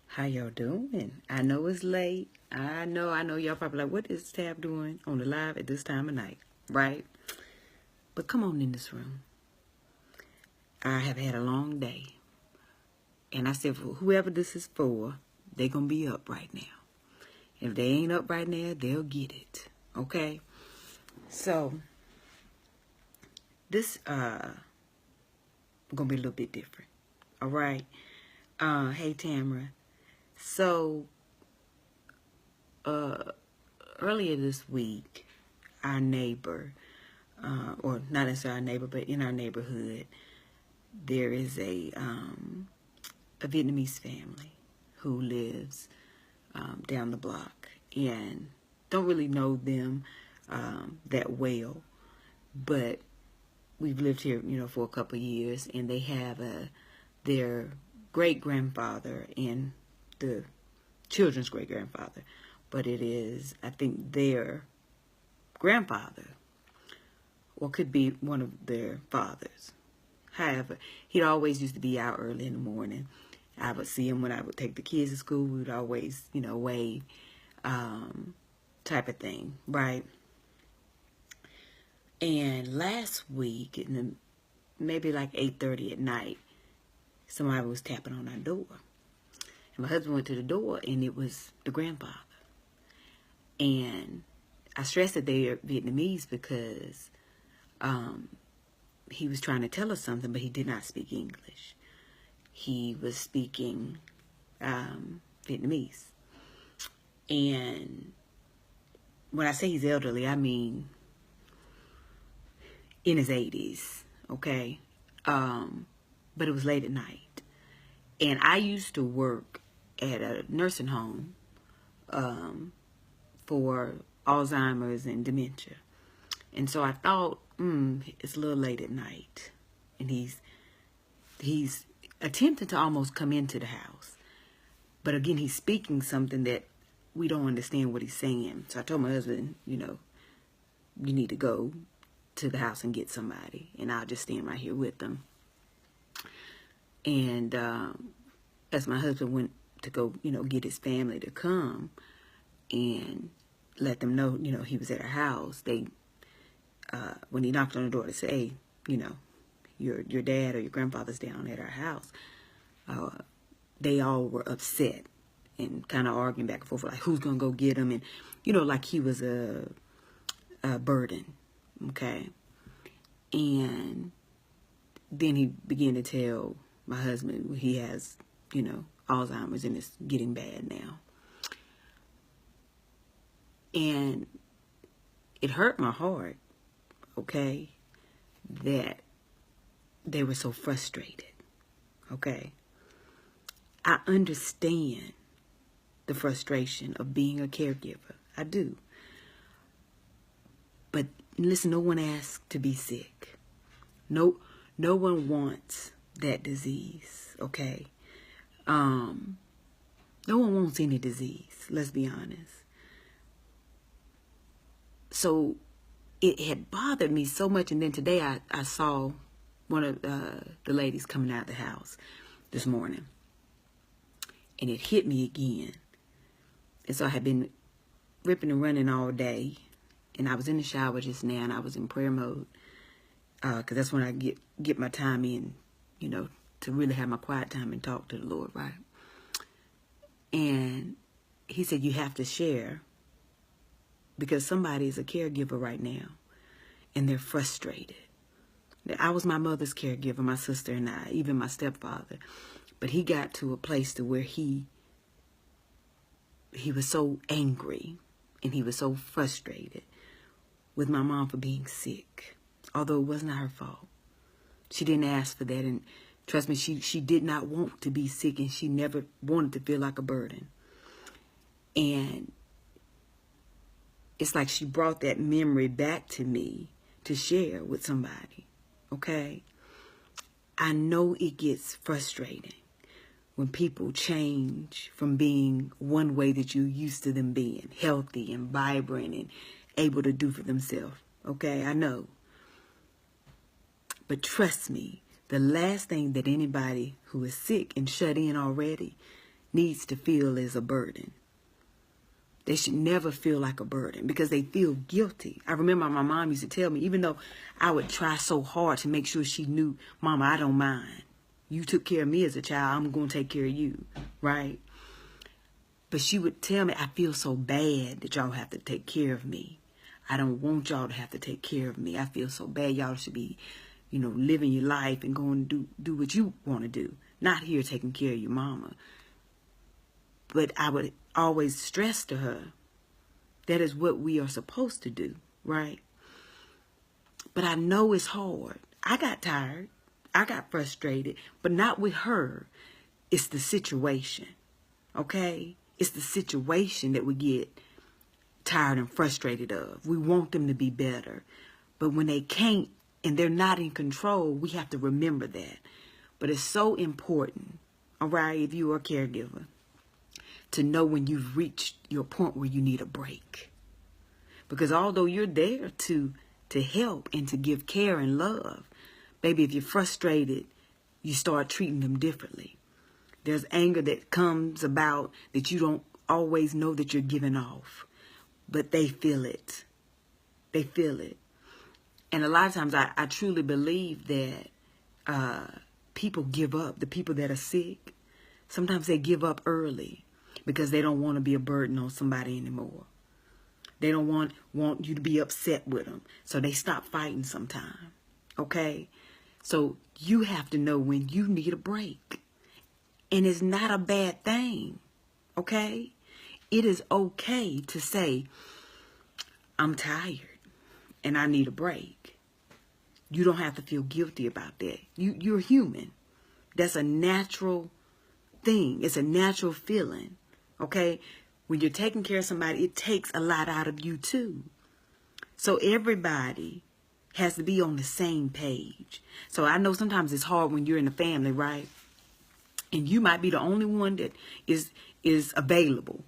How y'all doing? I know it's late. I know y'all probably like, what is Tab doing on the live at this time of night, right? But come on in this room. I have had a long day. And I said, for whoever this is for, they're going to be up right now. If they ain't up right now, they'll get it, okay? So, this going to be a little bit different, all right? Hey, Tamara. So, earlier this week, our neighbor, or not necessarily our neighbor, but in our neighborhood, there is a Vietnamese family who lives down the block, and don't really know them that well, but we've lived here, for a couple of years, and they have their great-grandfather and the children's great-grandfather, but it is, I think, their grandfather, or could be one of their fathers. However, he'd always used to be out early in the morning. I would see him when I would take the kids to school. We would always, wave, type of thing, right? And last week, maybe like 8:30 at night, somebody was tapping on our door. And my husband went to the door, and it was the grandfather. And I stress that they are Vietnamese because he was trying to tell us something, but he did not speak English. He was speaking Vietnamese. And when I say he's elderly, I mean in his 80s, okay? But it was late at night. And I used to work at a nursing home for Alzheimer's and dementia. And so I thought, it's a little late at night. And he's attempting to almost come into the house. But again, he's speaking something that we don't understand what he's saying. So I told my husband, you need to go to the house and get somebody. And I'll just stand right here with them. And as my husband went to go, get his family to come and let them know, he was at our house, they, when he knocked on the door to say, hey, your dad or your grandfather's down at our house, they all were upset and kind of arguing back and forth, like who's going to go get him, and, like he was a burden, okay? And then he began to tell my husband he has, Alzheimer's and it's getting bad now. And it hurt my heart, okay, that they were so frustrated, okay? I understand the frustration of being a caregiver. I do. But listen, no one asked to be sick. No one wants that disease, okay? No one wants any disease, let's be honest. So it had bothered me so much. And then today I saw one of the ladies coming out of the house this morning. And it hit me again. And so I had been ripping and running all day. And I was in the shower just now, and I was in prayer mode. Because that's when I get my time in, to really have my quiet time and talk to the Lord, right? And he said, you have to share. Because somebody is a caregiver right now, and they're frustrated. I was my mother's caregiver, my sister and I, even my stepfather. But he got to a place to where he was so angry, and he was so frustrated with my mom for being sick, although it was not her fault. She didn't ask for that, and trust me, she did not want to be sick, and she never wanted to feel like a burden. And it's like she brought that memory back to me to share with somebody, okay? I know it gets frustrating when people change from being one way that you used to them being, healthy and vibrant and able to do for themselves, okay? I know. But trust me, the last thing that anybody who is sick and shut in already needs to feel is a burden. They should never feel like a burden because they feel guilty. I remember my mom used to tell me, even though I would try so hard to make sure she knew, Mama, I don't mind. You took care of me as a child. I'm going to take care of you, right? But she would tell me, I feel so bad that y'all have to take care of me. I don't want y'all to have to take care of me. I feel so bad. Y'all should be, living your life and going to do what you want to do. Not here taking care of your mama. But I would always stress to her, that is what we are supposed to do, right? But I know it's hard. I got tired. I got frustrated, but not with her. It's the situation, okay? It's the situation that we get tired and frustrated of. We want them to be better. But when they can't and they're not in control, we have to remember that. But it's so important, all right, if you are a caregiver, to know when you've reached your point where you need a break. Because although you're there to help and to give care and love, baby, if you're frustrated, you start treating them differently. There's anger that comes about that you don't always know that you're giving off. But they feel it. They feel it. And a lot of times I truly believe that people give up. The people that are sick, sometimes they give up early because they don't want to be a burden on somebody anymore. They don't want you to be upset with them. So they stop fighting sometime. Okay? So you have to know when you need a break. And it's not a bad thing. Okay? It is okay to say, I'm tired and I need a break. You don't have to feel guilty about that. You're human. That's a natural thing. It's a natural feeling. Okay? When you're taking care of somebody, it takes a lot out of you too. So everybody has to be on the same page. So I know sometimes it's hard when you're in a family, right? And you might be the only one that is available.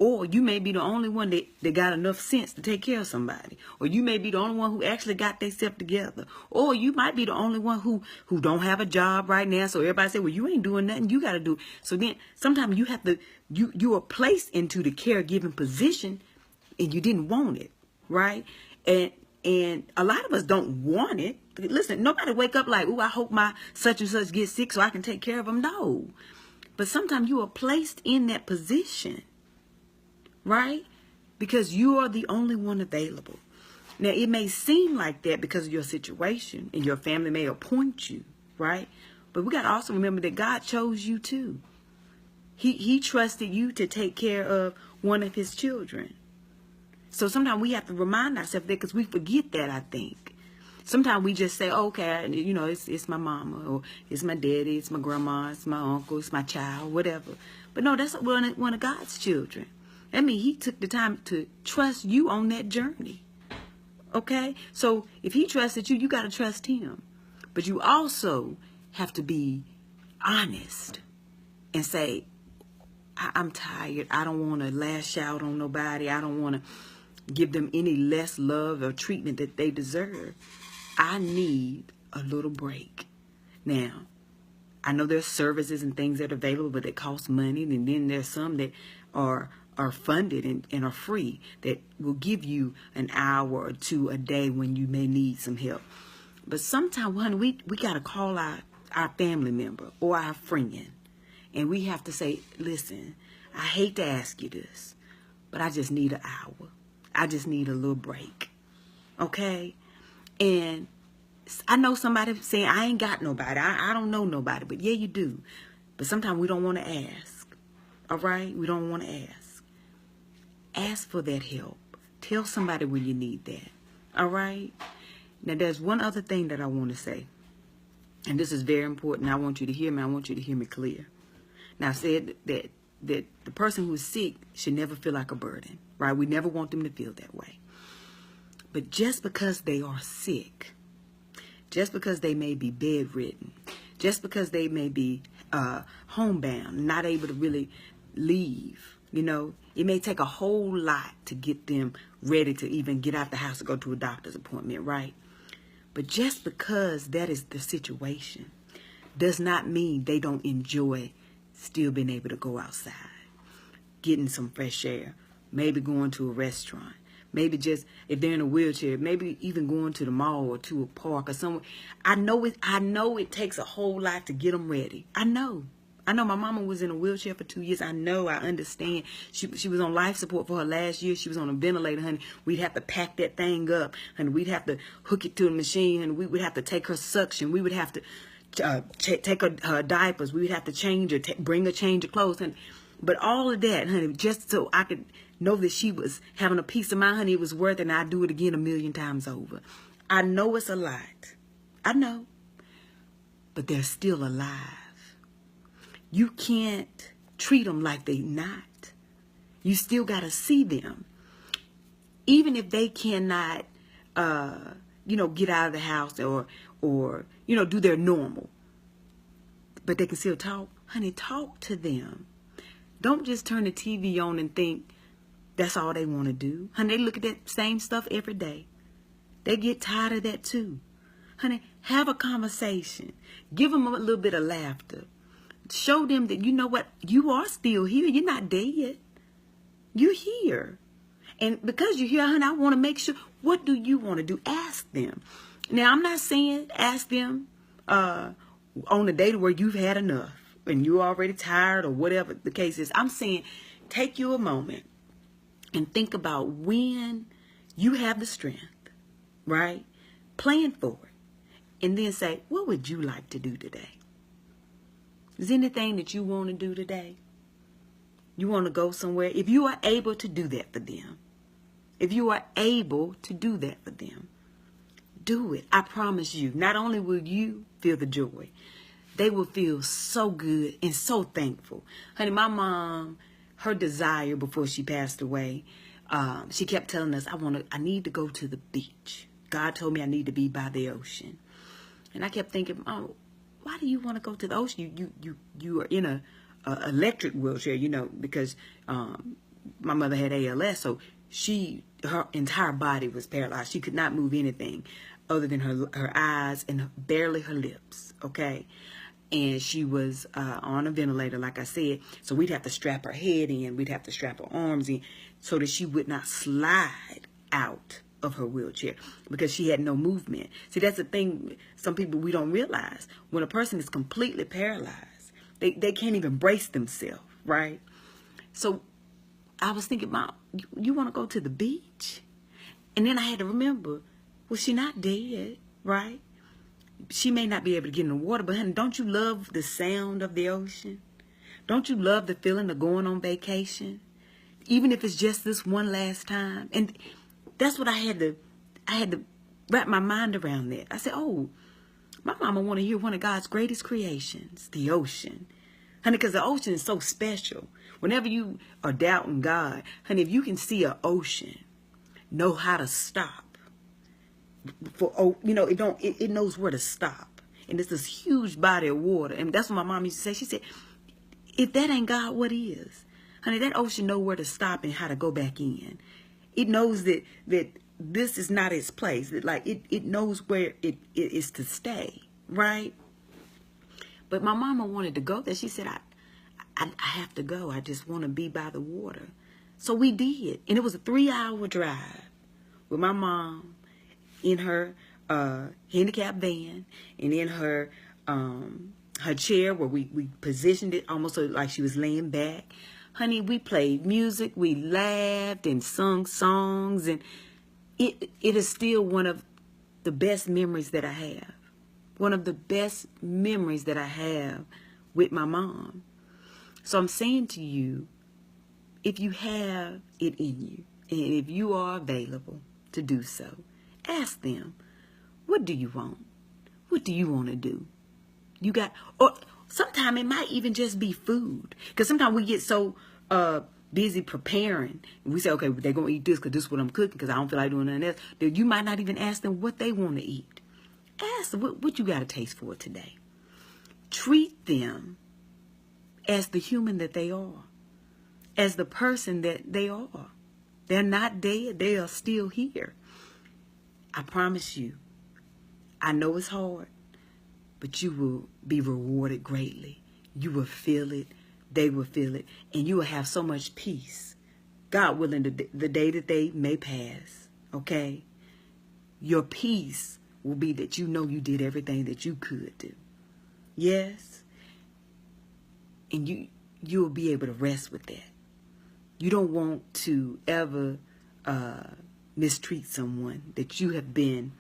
Or you may be the only one that got enough sense to take care of somebody. Or you may be the only one who actually got themselves together. Or you might be the only one who don't have a job right now. So everybody say, well, you ain't doing nothing. You got to do. So then sometimes you have to, you are placed into the caregiving position and you didn't want it, right? And a lot of us don't want it. Listen, nobody wake up like, oh, I hope my such and such gets sick so I can take care of them. No. But sometimes you are placed in that position. Right? Because you are the only one available. Now, it may seem like that because of your situation and your family may appoint you, right? But we got to also remember that God chose you too. He trusted you to take care of one of his children. So sometimes we have to remind ourselves that because we forget that, I think. Sometimes we just say, okay, it's my mama or it's my daddy, it's my grandma, it's my uncle, it's my child, whatever. But no, that's one of God's children. That means he took the time to trust you on that journey. Okay? So if he trusted you, you got to trust him. But you also have to be honest and say, I'm tired. I don't want to lash out on nobody. I don't want to give them any less love or treatment that they deserve. I need a little break. Now, I know there's services and things that are available, but that cost money. And then there's some that are funded and are free that will give you an hour or two a day when you may need some help. But sometimes, honey, we got to call our family member or our friend. And we have to say, listen, I hate to ask you this, but I just need an hour. I just need a little break. Okay? And I know somebody saying, I ain't got nobody. I don't know nobody. But yeah, you do. But sometimes we don't want to ask. All right? We don't want to ask. Ask for that help. Tell somebody when you need that. All right? Now, there's one other thing that I want to say. And this is very important. I want you to hear me. I want you to hear me clear. Now, I said that the person who is sick should never feel like a burden. Right? We never want them to feel that way. But just because they are sick, just because they may be bedridden, just because they may be homebound, not able to really leave, it may take a whole lot to get them ready to even get out the house to go to a doctor's appointment, right? But just because that is the situation does not mean they don't enjoy still being able to go outside, getting some fresh air, maybe going to a restaurant, maybe just if they're in a wheelchair, maybe even going to the mall or to a park or somewhere. I know it takes a whole lot to get them ready. I know my mama was in a wheelchair for 2 years. I understand. She was on life support for her last year. She was on a ventilator, honey. We'd have to pack that thing up, and we'd have to hook it to the machine, and we would have to take her suction. We would have to take her diapers. We would have to change her, bring her change of clothes. But all of that, honey, just so I could know that she was having a peace of mind, honey, it was worth it, and I'd do it again 1,000,000 times over. I know it's a lot. I know. But they're still alive. You can't treat them like they're not. You still got to see them. Even if they cannot, get out of the house or do their normal. But they can still talk. Honey, talk to them. Don't just turn the TV on and think that's all they want to do. Honey, they look at that same stuff every day. They get tired of that too. Honey, have a conversation. Give them a little bit of laughter. Show them that, you know what, you are still here. You're not dead. You're here. And because you're here, honey, I want to make sure, what do you want to do? Ask them. Now, I'm not saying ask them on a day where you've had enough and you're already tired or whatever the case is. I'm saying take you a moment and think about when you have the strength, right? Plan for it. And then say, what would you like to do today? Is there anything that you want to do today? You want to go somewhere? If you are able to do that for them, do it. I promise you, not only will you feel the joy, they will feel so good and so thankful. Honey, my mom, her desire before she passed away, she kept telling us, I need to go to the beach. God told me I need to be by the ocean. And I kept thinking, oh, why do you want to go to the ocean? You are in a electric wheelchair, because my mother had ALS, so her entire body was paralyzed. She could not move anything other than her eyes and barely her lips, okay? And she was on a ventilator, like I said, so we'd have to strap her head in, we'd have to strap her arms in so that she would not slide out of her wheelchair because she had no movement. See, that's the thing, some people, we don't realize. When a person is completely paralyzed, they can't even brace themselves, right? So I was thinking about, you want to go to the beach? And then I had to remember, well, she's not dead, right? She may not be able to get in the water, but honey, don't you love the sound of the ocean? Don't you love the feeling of going on vacation? Even if it's just this one last time. And that's what I had to wrap my mind around that. I said, oh, my mama want to hear one of God's greatest creations, the ocean. Honey, because the ocean is so special. Whenever you are doubting God, honey, if you can see an ocean, know how to stop. It knows where to stop. And it's this huge body of water. And that's what my mom used to say. She said, if that ain't God, what is? Honey, that ocean know where to stop and how to go back in. It knows that this is not its place. That it knows where it is to stay, right? But my mama wanted to go there. She said, I have to go. I just want to be by the water. So we did. And it was a 3-hour drive with my mom in her handicapped van and in her chair where we positioned it almost so like she was laying back. Honey, we played music, we laughed and sung songs, and it is still one of the best memories that I have. One of the best memories that I have with my mom. So I'm saying to you, if you have it in you, and if you are available to do so, ask them, what do you want? What do you want to do? Or sometimes it might even just be food. Because sometimes we get so busy preparing. And we say, okay, they're going to eat this because this is what I'm cooking because I don't feel like doing nothing else. That you might not even ask them what they want to eat. Ask them, what you got a taste for today? Treat them as the human that they are. As the person that they are. They're not dead. They are still here. I promise you, I know it's hard, but you will be rewarded greatly. You will feel it. They will feel it. And you will have so much peace. God willing, the day that they may pass, okay? Your peace will be that you know you did everything that you could do. Yes? And you will be able to rest with that. You don't want to ever mistreat someone that you have been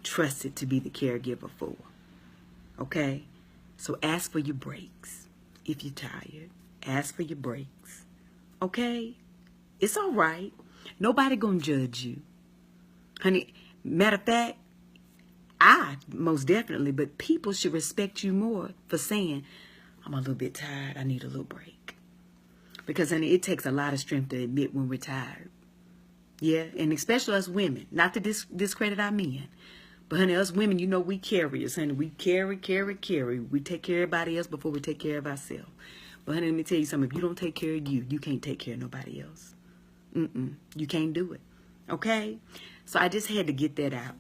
trusted to be the caregiver for. Okay? So ask for your breaks. If you're tired, ask for your breaks. Okay? It's all right. Nobody gonna judge you. Honey, matter of fact, I most definitely, but people should respect you more for saying, I'm a little bit tired. I need a little break. Because, honey, it takes a lot of strength to admit when we're tired. Yeah, and especially us women. Not to discredit our men. But, honey, us women, you know, we carriers, honey. We carry. We take care of everybody else before we take care of ourselves. But, honey, let me tell you something. If you don't take care of you, you can't take care of nobody else. You can't do it. Okay? So I just had to get that out.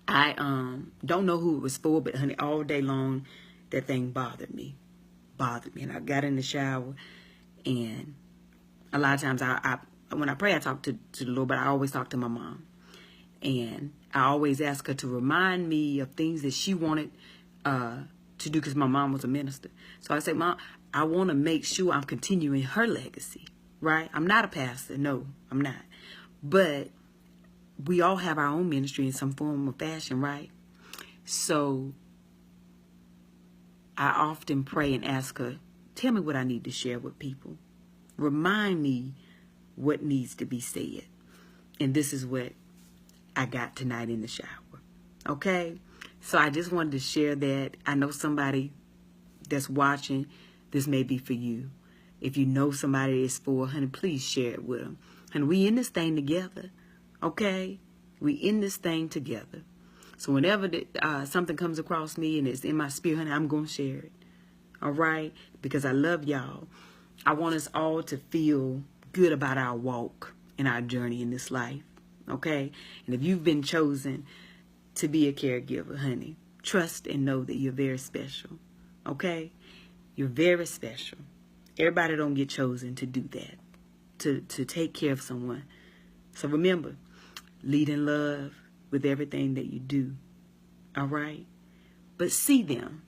I don't know who it was for, but, honey, all day long, that thing bothered me. And I got in the shower, and a lot of times when I pray, I talk to the Lord, but I always talk to my mom. And I always ask her to remind me of things that she wanted to do, because my mom was a minister. So I say, Mom, I want to make sure I'm continuing her legacy, right? I'm not a pastor. No, I'm not. But we all have our own ministry in some form or fashion, right? So I often pray and ask her, tell me what I need to share with people. Remind me what needs to be said. And this is what I got tonight in the shower. Okay? So I just wanted to share that. I know somebody that's watching, this may be for you. If you know somebody it's for, honey, please share it with them. And we in this thing together. Okay? We in this thing together. So whenever something comes across me and it's in my spirit, honey, I'm going to share it. All right? Because I love y'all. I want us all to feel good about our walk and our journey in this life. Okay? And if you've been chosen to be a caregiver, honey, trust and know that you're very special. Okay? You're very special. Everybody don't get chosen to do that, to take care of someone. So remember, lead in love with everything that you do. All right? But see them,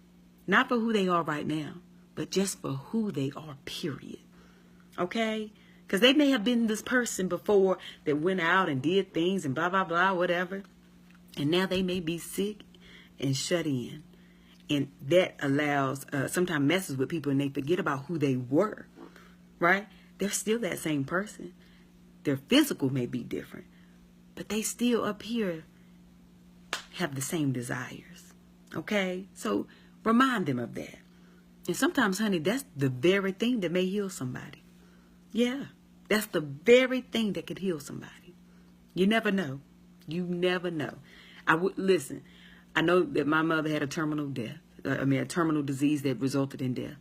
not for who they are right now, but just for who they are, period. Okay? Because they may have been this person before that went out and did things and blah, blah, blah, whatever. And now they may be sick and shut in. And that allows, sometimes messes with people and they forget about who they were. Right? They're still that same person. Their physical may be different. But they still up here have the same desires. Okay? So remind them of that. And sometimes, honey, that's the very thing that may heal somebody. Yeah. That's the very thing that could heal somebody. You never know. You never know. Listen, I know that my mother had a terminal death. A terminal disease that resulted in death.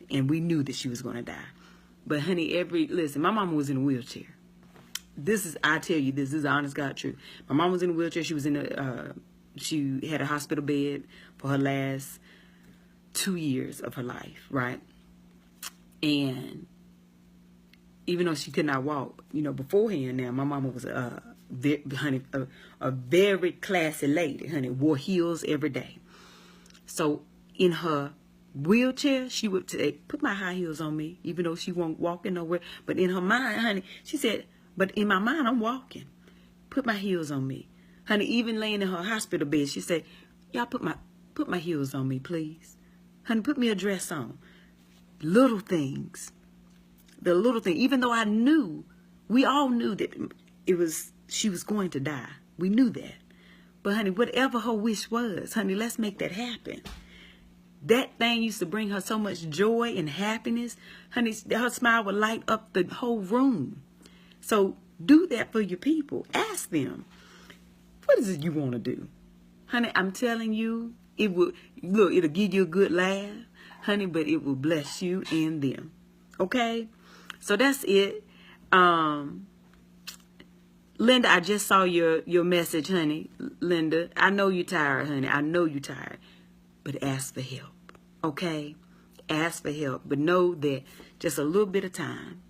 And we knew that she was going to die. But, honey, listen, my mama was in a wheelchair. I tell you this is the honest God truth. My mom was in a wheelchair. She was she had a hospital bed for her last 2 years of her life, right? And even though she could not walk, beforehand now, my mama was a very classy lady, honey, wore heels every day. So in her wheelchair, she would say, put my high heels on me, even though she won't walking nowhere. But in her mind, honey, she said, but in my mind, I'm walking. Put my heels on me. Honey, even laying in her hospital bed, she said, y'all put my heels on me, please. Honey, put me a dress on. Little things. The little thing. Even though we all knew that she was going to die. We knew that. But, honey, whatever her wish was, honey, let's make that happen. That thing used to bring her so much joy and happiness. Honey, her smile would light up the whole room. So do that for your people. Ask them, what is it you want to do? Honey, I'm telling you, it'll give you a good laugh, honey, but it will bless you and them. Okay? So that's it. Linda, I just saw your message, honey. Linda, I know you're tired, honey. I know you're tired. But ask for help, okay? Ask for help. But know that just a little bit of time,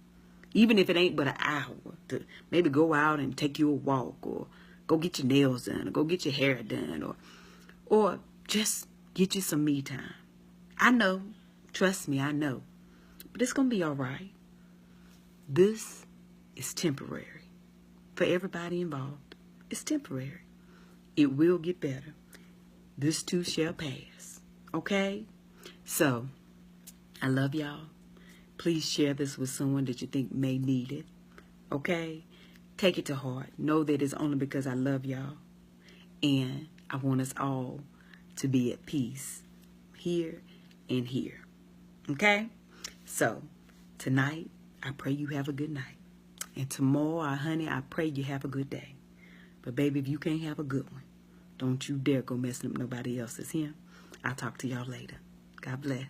even if it ain't but an hour, to maybe go out and take you a walk, or go get your nails done, or go get your hair done, or just get you some me time. I know. Trust me, I know. But it's going to be all right. This is temporary. For everybody involved, it's temporary. It will get better. This too shall pass. Okay? So, I love y'all. Please share this with someone that you think may need it. Okay? Take it to heart. Know that it's only because I love y'all. And I want us all to be at peace here and here. Okay? So, tonight, I pray you have a good night. And tomorrow, honey, I pray you have a good day. But, baby, if you can't have a good one, don't you dare go messing up nobody else's here. I'll talk to y'all later. God bless.